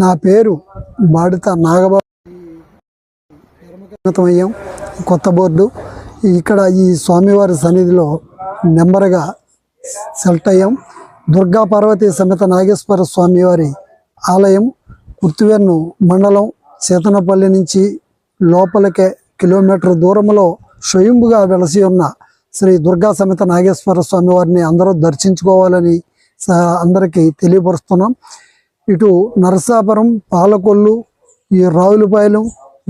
నా పేరు బాడిత నాగబాబు. అయ్యాం కొత్త బోర్డు ఇక్కడ ఈ స్వామివారి సన్నిధిలో నెంబర్గా సెలెక్ట్ అయ్యాం. దుర్గా పార్వతీ సమేత నాగేశ్వర స్వామివారి ఆలయం కుర్తివెన్ను మండలం చేతనపల్లి నుంచి లోపలికే కిలోమీటర్ దూరంలో స్వయంభుగా వెలసి ఉన్న శ్రీ దుర్గా సమేత నాగేశ్వర స్వామివారిని అందరూ దర్శించుకోవాలని అందరికీ తెలియపరుస్తున్నాం. ఇటు నరసాపురం, పాలకొల్లు, ఈ రావులపాలెం,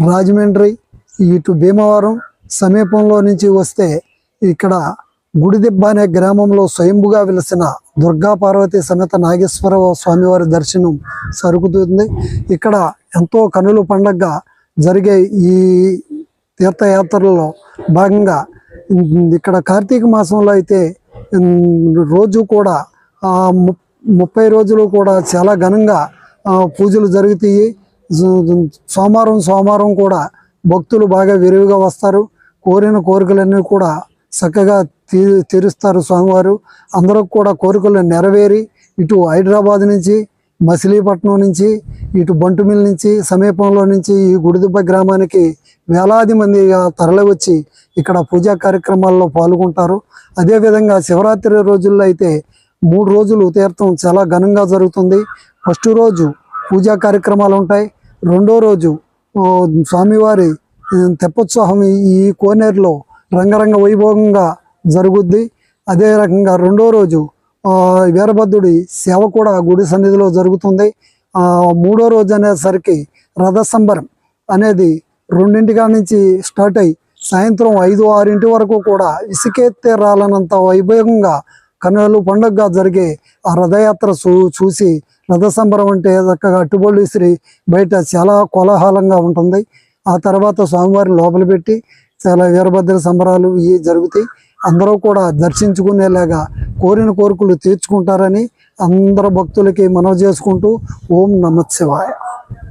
రాజమండ్రి, ఇటు భీమవరం సమీపంలో నుంచి వస్తే ఇక్కడ గుడిదిబ్బ అనే గ్రామంలో స్వయంభుగా వెలిసిన దుర్గా పార్వతీ సమేత నాగేశ్వర స్వామివారి దర్శనం జరుగుతుంది. ఇక్కడ ఎంతో కనుల పండగగా జరిగే ఈ తీర్థయాత్రలో భాగంగా ఇక్కడ కార్తీక మాసంలో అయితే రోజు కూడా 30 రోజులు కూడా చాలా ఘనంగా పూజలు జరుగుతాయి. సోమవారం కూడా భక్తులు బాగా విరివిగా వస్తారు. కోరిన కోరికలన్నీ కూడా చక్కగా తీరుస్తారు స్వామివారు. అందరూ కూడా కోరికలు నెరవేరి ఇటు హైదరాబాద్ నుంచి, మచిలీపట్నం నుంచి, ఇటు బంటుమిల్ నుంచి, సమీపంలో నుంచి ఈ గుడిదిబ్బ గ్రామానికి వేలాది మందిగా తరలివచ్చి ఇక్కడ పూజా కార్యక్రమాల్లో పాల్గొంటారు. అదేవిధంగా శివరాత్రి రోజుల్లో అయితే 3 రోజులు తీర్థం చాలా ఘనంగా జరుగుతుంది. ఫస్ట్ రోజు పూజా కార్యక్రమాలు ఉంటాయి. రెండో రోజు స్వామివారి తెప్పోత్సవం ఈ కోనేరులో రంగరంగ వైభవంగా జరుగుద్ది. అదే రకంగా రెండో రోజు వీరభద్రుడి సేవ కూడా గుడి సన్నిధిలో జరుగుతుంది. మూడో రోజు అనేసరికి రథసంబరం అనేది 2 నుంచి స్టార్ట్ అయ్యి సాయంత్రం 5-6 వరకు కూడా ఇసుకెత్తే రాలనంత వైభవంగా కనులు పండుగగా జరిగే ఆ రథయాత్ర చూసి రథసంబరం అంటే చక్కగా అట్టుబొళ్ళు విసిరి బయట చాలా కోలాహలంగా ఉంటుంది. ఆ తర్వాత స్వామివారిని లోపల పెట్టి చాలా వీరభద్ర సంబరాలు ఇవి జరుగుతాయి. అందరూ కూడా దర్శించుకునేలాగా కోరిన కోరికలు తీర్చుకుంటారని అందరు భక్తులకి మనవి చేసుకుంటూ ఓం నమః శివాయ.